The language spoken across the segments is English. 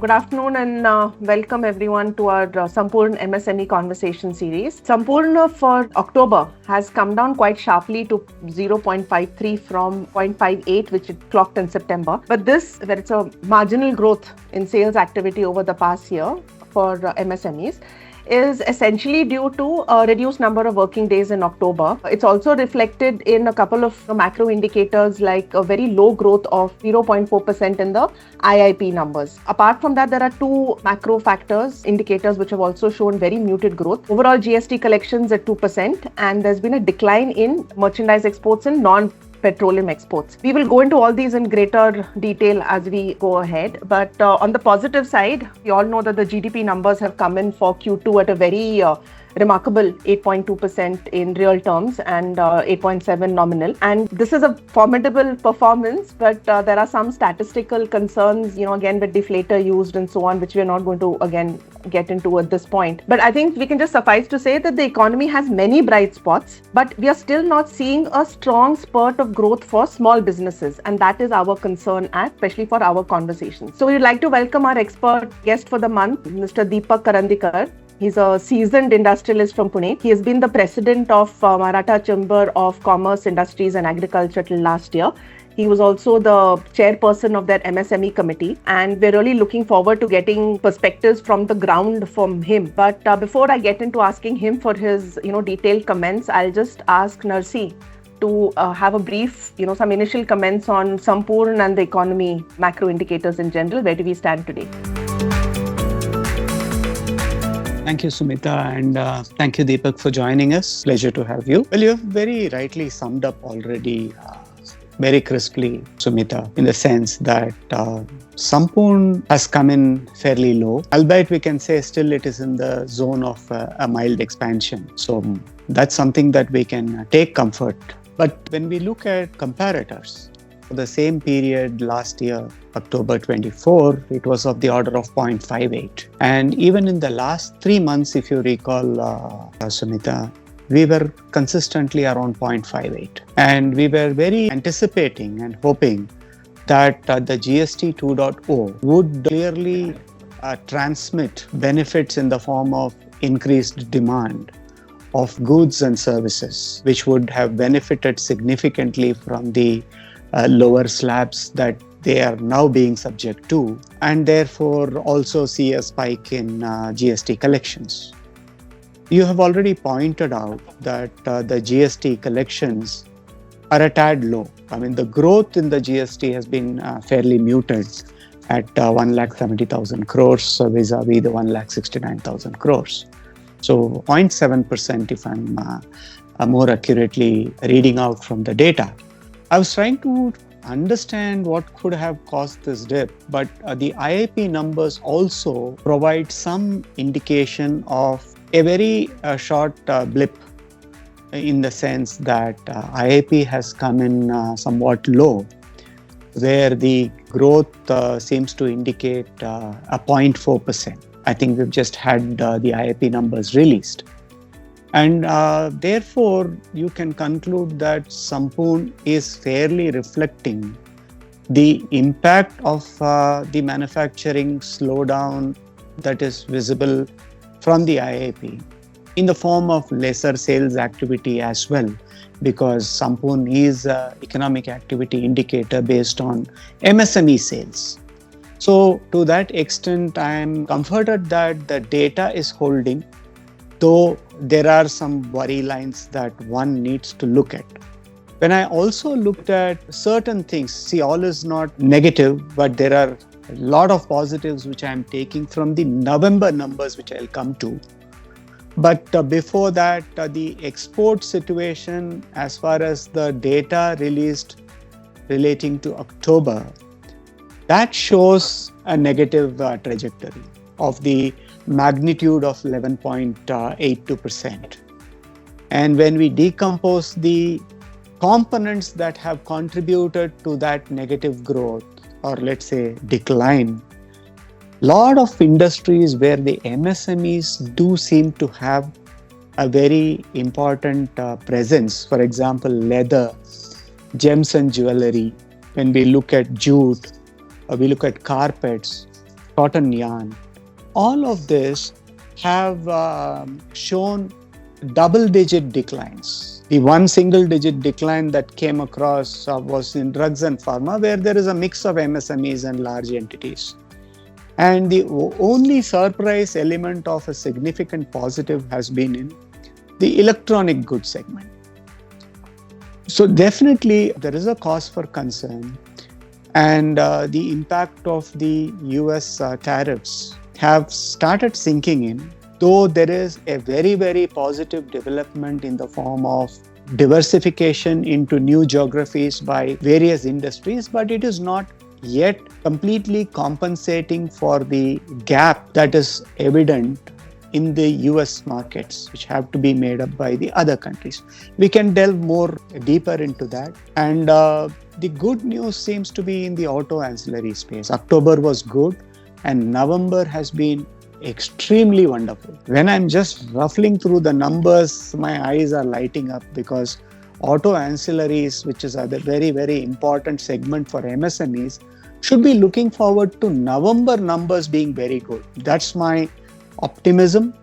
Good afternoon and welcome everyone to our Sumpoorn MSME conversation series. Sumpoorn for October has come down quite sharply to 0.53 from 0.58 which it clocked in September. But this, where it's a marginal growth in sales activity over the past year for MSMEs, is essentially due to a reduced number of working days in October. It's also reflected in a couple of macro indicators like a very low growth of 0.4% in the IIP numbers. Apart from that, there are two macro indicators which have also shown very muted growth. Overall GST collections at 2%, and there's been a decline in merchandise exports and non-petroleum exports. We will go into all these in greater detail as we go ahead. But on the positive side, we all know that the GDP numbers have come in for Q2 at a very remarkable 8.2% in real terms and 8.7 nominal. And this is a formidable performance, but there are some statistical concerns, again with deflator used and so on, which we're not going to again get into at this point. But I think we can just suffice to say that the economy has many bright spots, but we are still not seeing a strong spurt of growth for small businesses. And that is our concern, especially for our conversation. So we'd like to welcome our expert guest for the month, Mr. Deepak Karandikar. He's a seasoned industrialist from Pune. He has been the president of Maratha Chamber of Commerce, Industries and Agriculture till last year. He was also the chairperson of that MSME committee, and we're really looking forward to getting perspectives from the ground from him. But before I get into asking him for his, detailed comments, I'll just ask Narsi to have a brief, some initial comments on Sumpoorn and the economy macro indicators in general. Where do we stand today? Thank you, Sumita, and thank you, Deepak, for joining us. Pleasure to have you. Well, you have very rightly summed up already very crisply, Sumita, in the sense that Sumpoorn has come in fairly low, albeit we can say still it is in the zone of a mild expansion. So that's something that we can take comfort. But when we look at comparators, for the same period last year, October 24, it was of the order of 0.58. And even in the last 3 months, if you recall, Sumita, we were consistently around 0.58. And we were very anticipating and hoping that the GST 2.0 would clearly transmit benefits in the form of increased demand of goods and services, which would have benefited significantly from the lower slabs that they are now being subject to, and therefore also see a spike in GST collections. You have already pointed out that the GST collections are a tad low. I mean, the growth in the GST has been fairly muted at 1,70,000 crores vis-a-vis the 1,69,000 crores. So 0.7% if I'm more accurately reading out from the data. I was trying to understand what could have caused this dip, but the IIP numbers also provide some indication of a very short blip, in the sense that IIP has come in somewhat low, where the growth seems to indicate a 0.4%. I think we've just had the IIP numbers released. And therefore, you can conclude that Sumpoorn is fairly reflecting the impact of the manufacturing slowdown that is visible from the IIP in the form of lesser sales activity as well, because Sumpoorn is an economic activity indicator based on MSME sales. So to that extent, I am comforted that the data is holding, though there are some worry lines that one needs to look at. When I also looked at certain things, see, all is not negative, but there are a lot of positives which I am taking from the November numbers, which I'll come to. But before that, the export situation, as far as the data released relating to October, that shows a negative trajectory of the magnitude of 11.82%. And when we decompose the components that have contributed to that negative growth, or let's say decline, lot of industries where the MSMEs do seem to have a very important presence. For example, leather, gems and jewelry. When we look at jute, we look at carpets, cotton yarn, all of this have shown double-digit declines. The one single-digit decline that came across was in drugs and pharma, where there is a mix of MSMEs and large entities. And the only surprise element of a significant positive has been in the electronic goods segment. So definitely there is a cause for concern, and the impact of the US tariffs have started sinking in, though there is a very, very positive development in the form of diversification into new geographies by various industries, but it is not yet completely compensating for the gap that is evident in the US markets, which have to be made up by the other countries. We can delve more deeper into that. And the good news seems to be in the auto ancillary space. October was good, and November has been extremely wonderful. When I'm just ruffling through the numbers, my eyes are lighting up, because auto ancillaries, which is a very, very important segment for MSMEs, should be looking forward to November numbers being very good. That's my optimism.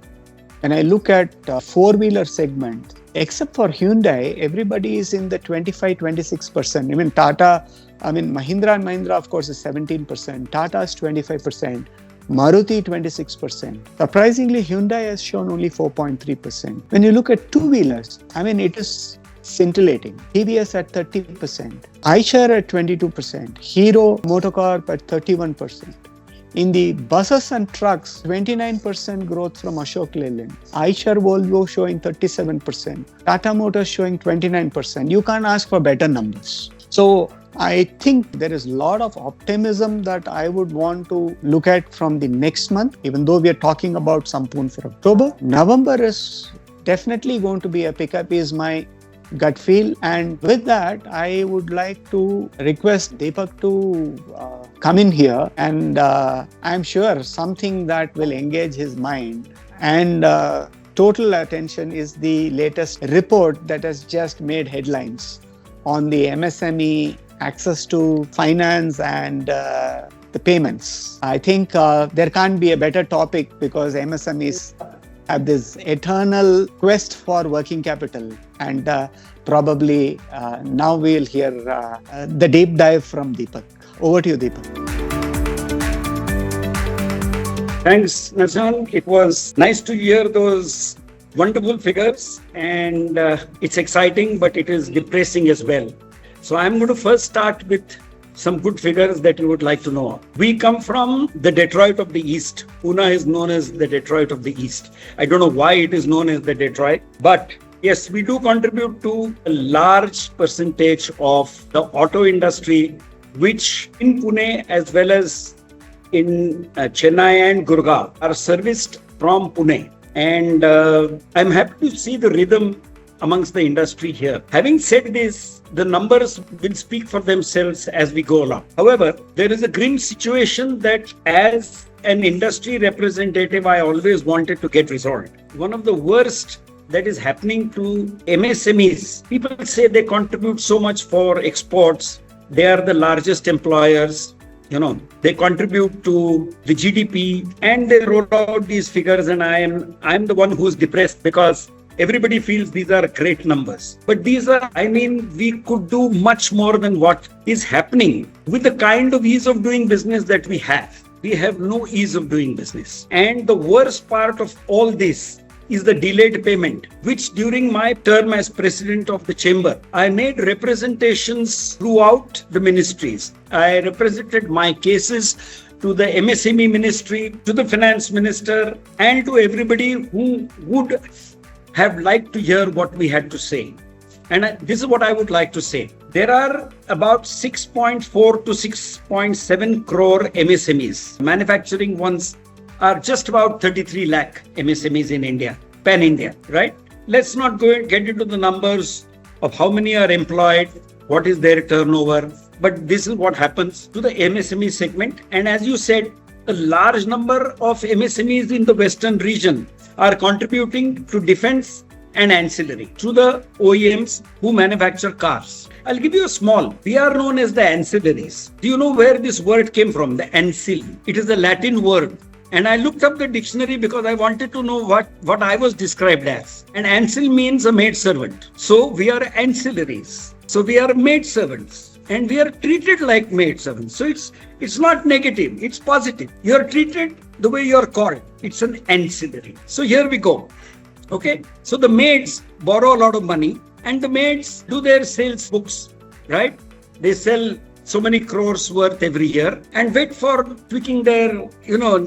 When I look at four-wheeler segment, except for Hyundai, everybody is in the 25-26%. Even Tata, Mahindra and Mahindra, of course, is 17%. Tata is 25%. Maruti 26%. Surprisingly, Hyundai has shown only 4.3%. When you look at two-wheelers, it is scintillating. TVS at 30%. Eicher at 22%. Hero Motocorp at 31%. In the buses and trucks, 29% growth from Ashok Leyland. Eicher Volvo showing 37%. Tata Motors showing 29%. You can't ask for better numbers. So I think there is a lot of optimism that I would want to look at from the next month, even though we are talking about Sumpoorn for October. November is definitely going to be a pickup, is my gut feel. And with that, I would like to request Deepak to come in here, and I'm sure something that will engage his mind. And total attention is the latest report that has just made headlines on the MSME access to finance and the payments. I think there can't be a better topic, because MSMEs have this eternal quest for working capital. And probably now we'll hear the deep dive from Deepak. Over to you, Deepak. Thanks, Narzan. It was nice to hear those wonderful figures, and it's exciting, but it is depressing as well. So I'm going to first start with some good figures that you would like to know. We come from the Detroit of the East. Pune is known as the Detroit of the East. I don't know why it is known as the Detroit, but yes, we do contribute to a large percentage of the auto industry, which in Pune as well as in Chennai and Gurgaon are serviced from Pune. And I'm happy to see the rhythm amongst the industry here. Having said this, the numbers will speak for themselves as we go along. However, there is a grim situation that as an industry representative, I always wanted to get resolved. One of the worst that is happening to MSMEs, people say they contribute so much for exports. They are the largest employers. They contribute to the GDP, and they roll out these figures, and I'm the one who's depressed, because everybody feels these are great numbers. But these are, we could do much more than what is happening with the kind of ease of doing business that we have. We have no ease of doing business. And the worst part of all this is the delayed payment, which during my term as president of the chamber, I made representations throughout the ministries. I represented my cases to the MSME ministry, to the finance minister, and to everybody who would have liked to hear what we had to say. And this is what I would like to say. There are about 6.4 to 6.7 crore MSMEs. Manufacturing ones are just about 33 lakh MSMEs in India, pan-India, right? Let's not get into the numbers of how many are employed, what is their turnover, but this is what happens to the MSME segment. And as you said, a large number of MSMEs in the Western region are contributing to defense and ancillary to the OEMs who manufacture cars. I'll give you a small. We are known as the ancillaries. Do you know where this word came from? The ancil. It is a Latin word. And I looked up the dictionary because I wanted to know what I was described as. And ancil means a maid servant. So we are ancillaries. So we are maid servants. And we are treated like maid servants. So it's not negative, it's positive. You are treated the way you are called. It's an ancillary. So here we go. Okay. So the maids borrow a lot of money and the maids do their sales books, right? They sell so many crores worth every year and wait for tweaking their,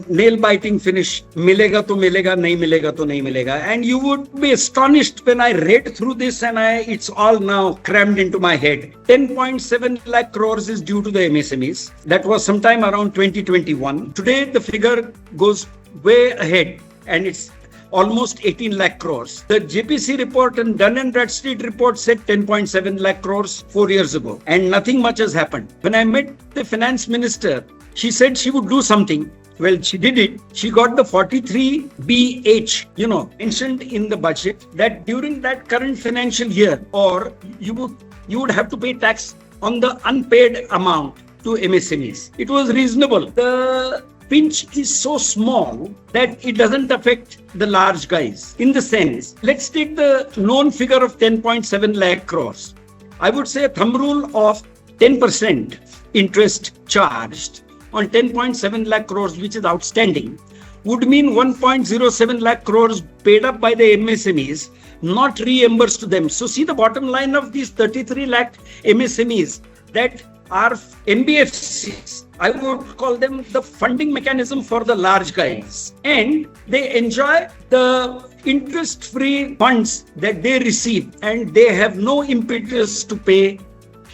nail biting finish. Milega to milega, nahi milega to nahi milega. And you would be astonished when I read through this and it's all now crammed into my head. 10.7 lakh crores is due to the MSMEs. That was sometime around 2021. Today, the figure goes way ahead and it's almost 18 lakh crores. The JPC report and Dun & Bradstreet report said 10.7 lakh crores 4 years ago. And nothing much has happened. When I met the finance minister, she said she would do something. Well, she did it. She got the 43BH, mentioned in the budget that during that current financial year, or you would have to pay tax on the unpaid amount to MSMEs. It was reasonable. The pinch is so small that it doesn't affect the large guys. In the sense, let's take the known figure of 10.7 lakh crores. I would say a thumb rule of 10% interest charged on 10.7 lakh crores, which is outstanding, would mean 1.07 lakh crores paid up by the MSMEs, not reimbursed to them. So see the bottom line of these 33 lakh MSMEs that are NBFCs. I would call them the funding mechanism for the large guys. And they enjoy the interest-free funds that they receive and they have no impetus to pay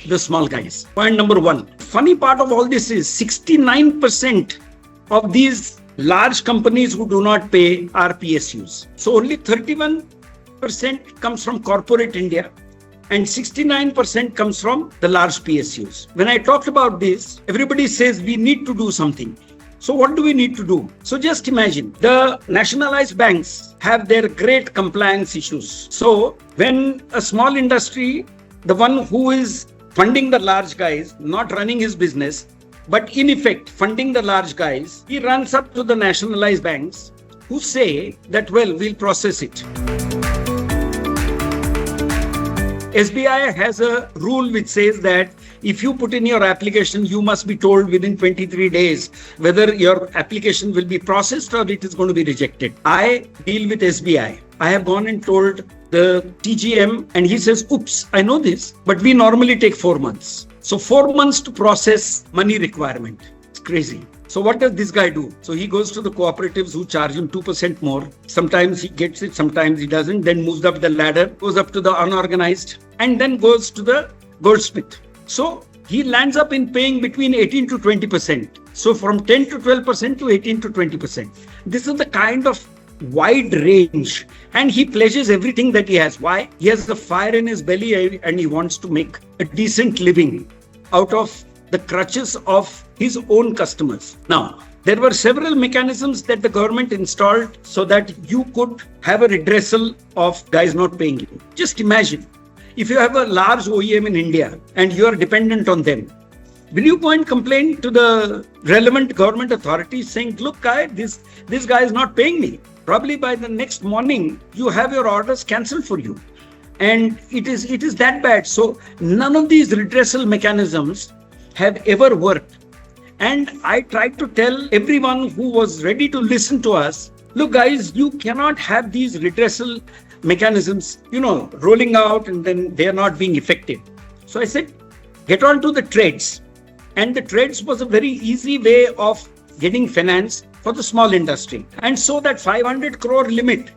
the small guys. Point number one. Funny part of all this is 69% of these large companies who do not pay are PSUs. So only 31% comes from corporate India and 69% comes from the large PSUs. When I talked about this, everybody says we need to do something. So what do we need to do? So just imagine the nationalized banks have their great compliance issues. So when a small industry, the one who is funding the large guys, not running his business, but in effect funding the large guys, he runs up to the nationalized banks who say that, well, we'll process it. SBI has a rule which says that if you put in your application, you must be told within 23 days whether your application will be processed or it is going to be rejected. I deal with SBI. I have gone and told the TGM and he says, oops, I know this, but we normally take 4 months. So 4 months to process money requirement. It's crazy. So what does this guy do? So he goes to the cooperatives who charge him 2% more. Sometimes he gets it, sometimes he doesn't. Then moves up the ladder, goes up to the unorganized and then goes to the Goldsmith. So he lands up in paying between 18 to 20%. So from 10 to 12% to 18 to 20%. This is the kind of wide range and he pledges everything that he has. Why? He has the fire in his belly and he wants to make a decent living out of the crutches of his own customers. Now, there were several mechanisms that the government installed so that you could have a redressal of guys not paying you. Just imagine, if you have a large OEM in India and you are dependent on them, will you go and complain to the relevant government authorities saying, look, guy, this guy is not paying me? Probably by the next morning, you have your orders cancelled for you. And it is that bad. So none of these redressal mechanisms have ever worked. And I tried to tell everyone who was ready to listen to us, look guys, you cannot have these redressal mechanisms, rolling out and then they are not being effective. So I said, get on to the trades. And the trades was a very easy way of getting finance for the small industry. And so that 500 crore limit,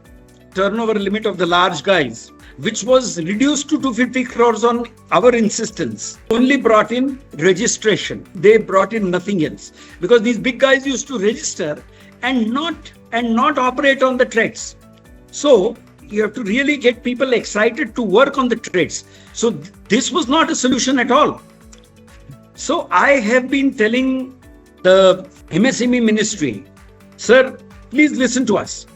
turnover limit of the large guys, which was reduced to 250 crores on our insistence, only brought in registration. They brought in nothing else because these big guys used to register and not operate on the trades. So you have to really get people excited to work on the trades. So this was not a solution at all. So I have been telling the MSME ministry, sir, please listen to us.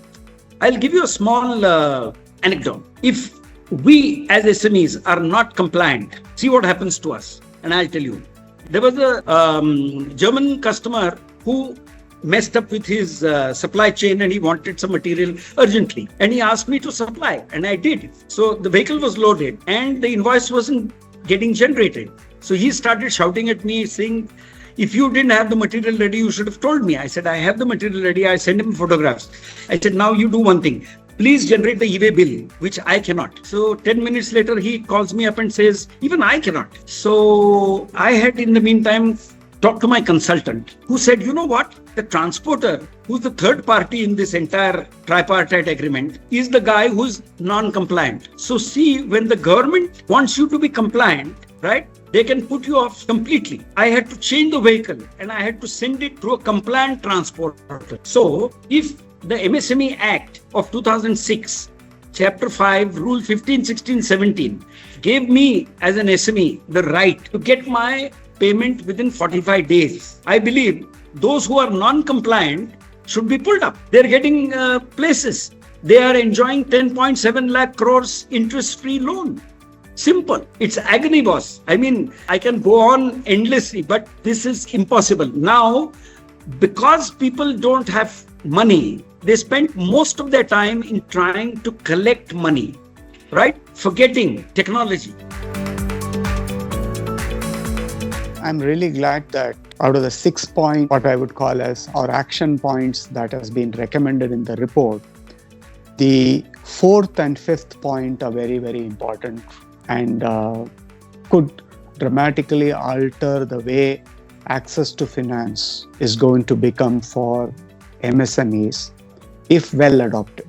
I'll give you a small anecdote. If we as SMEs are not compliant, see what happens to us. And I'll tell you. There was a German customer who messed up with his supply chain and he wanted some material urgently. And he asked me to supply and I did. So the vehicle was loaded and the invoice wasn't getting generated. So he started shouting at me saying, if you didn't have the material ready, you should have told me. I said, I have the material ready. I sent him photographs. I said, now you do one thing. Please generate the eBay bill, which I cannot. So 10 minutes later, he calls me up and says, even I cannot. So I had in the meantime talked to my consultant who said, you know what? The transporter, who's the third party in this entire tripartite agreement, is the guy who's non-compliant. So see, when the government wants you to be compliant, right? They can put you off completely. I had to change the vehicle and I had to send it through a compliant transporter. So if the MSME Act of 2006, Chapter 5, Rule 15, 16, 17 gave me as an SME the right to get my payment within 45 days. I believe those who are non-compliant should be pulled up. They're getting places. They are enjoying 10.7 lakh crores interest-free loan. Simple. It's agony, boss. I mean, I can go on endlessly, but this is impossible. Now, because people don't have money, they spend most of their time in trying to collect money, right? Forgetting technology. I'm really glad that out of the 6 points, what I would call as our action points that has been recommended in the report, the fourth and fifth point are very, very important and could dramatically alter the way access to finance is going to become for MSMEs if well adopted.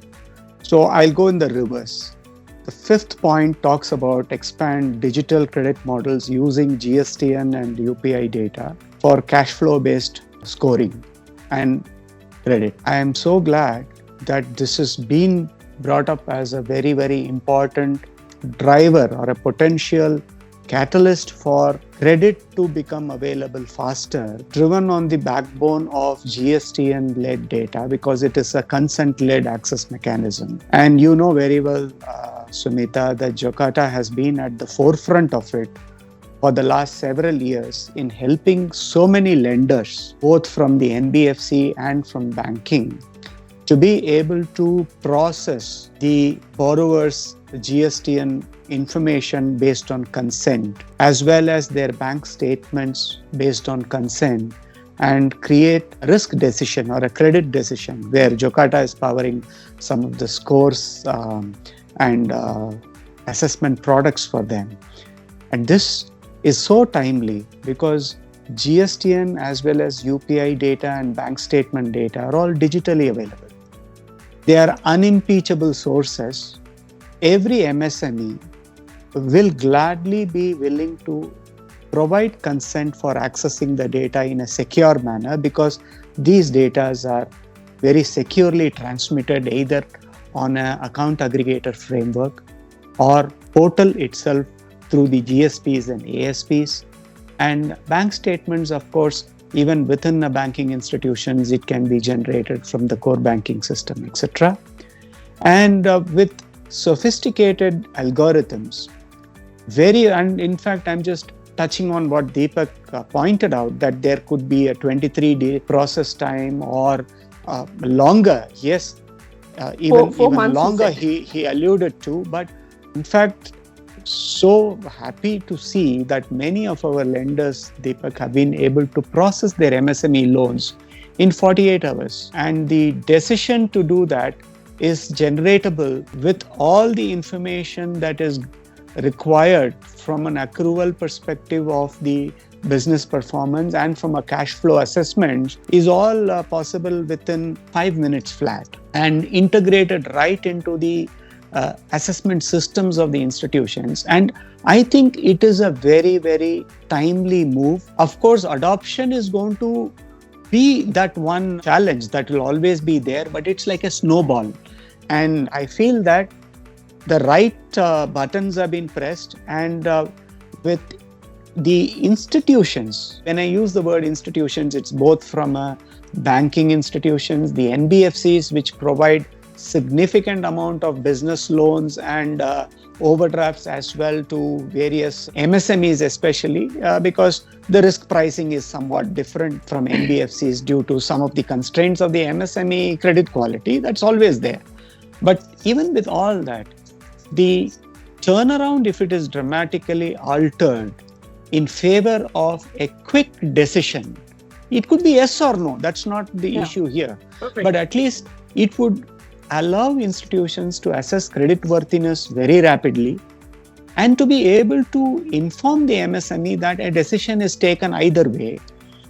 So I'll go in the reverse. The fifth point talks about expand digital credit models using GSTN and UPI data for cash flow based scoring and credit. I am so glad that this has been brought up as a very, very important driver or a potential catalyst for credit to become available faster, driven on the backbone of GSTN-led data because it is a consent-led access mechanism. And you know very well, Sumita, that Jakarta has been at the forefront of it for the last several years in helping so many lenders, both from the NBFC and from banking, to be able to process the borrower's GSTN information based on consent, as well as their bank statements based on consent, and create a risk decision or a credit decision where Jakarta is powering some of the scores and assessment products for them. And this is so timely because GSTN as well as UPI data and bank statement data are all digitally available. They are unimpeachable sources. Every MSME will gladly be willing to provide consent for accessing the data in a secure manner because these data are very securely transmitted either on an account aggregator framework or portal itself through the GSPs and ASPs. And bank statements, of course, even within the banking institutions, it can be generated from the core banking system, etc. And with sophisticated algorithms, and in fact, I'm just touching on what Deepak pointed out, that there could be a 23-day process time or longer. Yes, even longer he alluded to. But in fact, so happy to see that many of our lenders, Deepak, have been able to process their MSME loans in 48 hours. And the decision to do that is generatable with all the information that is required from an accrual perspective of the business performance and from a cash flow assessment is all possible within 5 minutes flat and integrated right into the assessment systems of the institutions. And I think it is a very, very timely move. Of course, adoption is going to be that one challenge that will always be there, but it's like a snowball. And I feel that the right buttons have been pressed, and with the institutions, when I use the word institutions, it's both from banking institutions, the NBFCs, which provide significant amount of business loans and overdrafts as well to various MSMEs, especially because the risk pricing is somewhat different from NBFCs due to some of the constraints of the MSME credit quality. That's always there. But even with all that, the turnaround, if it is dramatically altered in favor of a quick decision, it could be yes or no. That's not the issue here. Perfect. But at least it would allow institutions to assess creditworthiness very rapidly and to be able to inform the MSME that a decision is taken either way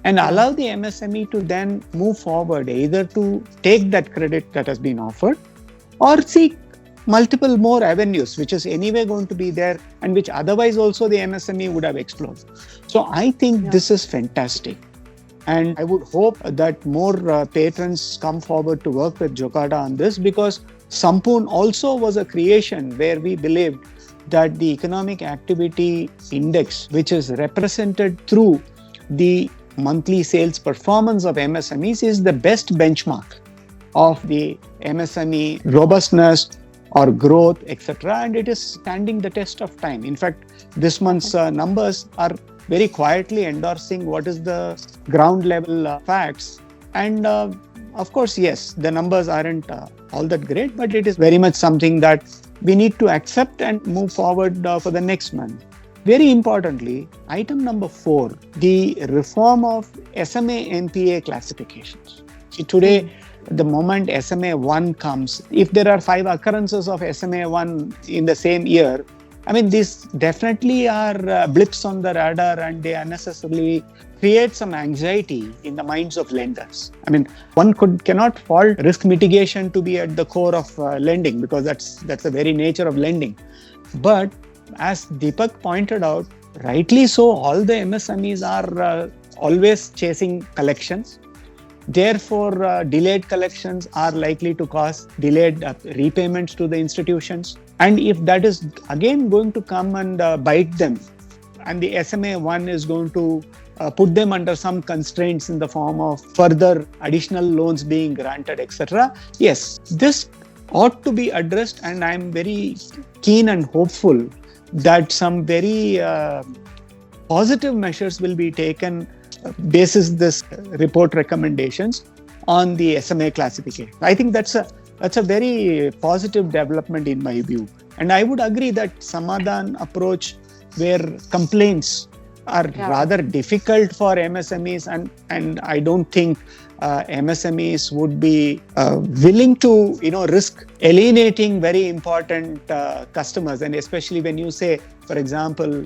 and allow the MSME to then move forward either to take that credit that has been offered or seek multiple more avenues, which is anyway going to be there and which otherwise also the MSME would have explored. So I think this is fantastic. And I would hope that more patrons come forward to work with Jokata on this, because Sumpoorn also was a creation where we believed that the economic activity index, which is represented through the monthly sales performance of MSMEs, is the best benchmark of the MSME robustness or growth, etc. And it is standing the test of time. In fact, this month's numbers are very quietly endorsing what is the ground level facts. And of course, yes, the numbers aren't all that great, but it is very much something that we need to accept and move forward for the next month. Very importantly, item number 4, the reform of SMA NPA classifications. See, today, the moment SMA 1 comes, if there are 5 occurrences of SMA 1 in the same year, I mean, these definitely are blips on the radar, and they unnecessarily create some anxiety in the minds of lenders. I mean, one cannot fault risk mitigation to be at the core of lending, because that's the very nature of lending. But as Deepak pointed out, rightly so, all the MSMEs are always chasing collections. Therefore, delayed collections are likely to cause delayed repayments to the institutions. And if that is again going to come and bite them, and the SMA 1 is going to put them under some constraints in the form of further additional loans being granted, etc. Yes, this ought to be addressed, and I'm very keen and hopeful that some very positive measures will be taken basis this report recommendations on the SMA classification. I think that's a very positive development in my view. And I would agree that Samadhan approach, where complaints are rather difficult for MSMEs, and I don't think MSMEs would be willing to risk alienating very important customers. And especially when you say, for example,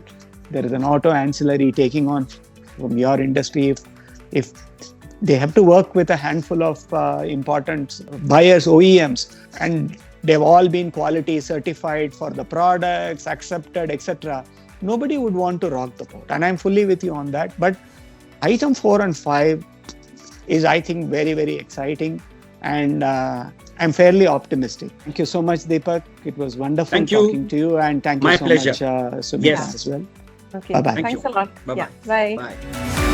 there is an auto ancillary taking on from your industry, if they have to work with a handful of important buyers, OEMs, and they've all been quality certified for the products, accepted, etc. Nobody would want to rock the boat. And I'm fully with you on that. But item 4 and 5 is, I think, very, very exciting. And I'm fairly optimistic. Thank you so much, Deepak. It was wonderful talking to you. And thank you so much, Sumita, as well. Okay. Bye-bye. Thanks a lot. Bye-bye. Yeah. Bye. Bye.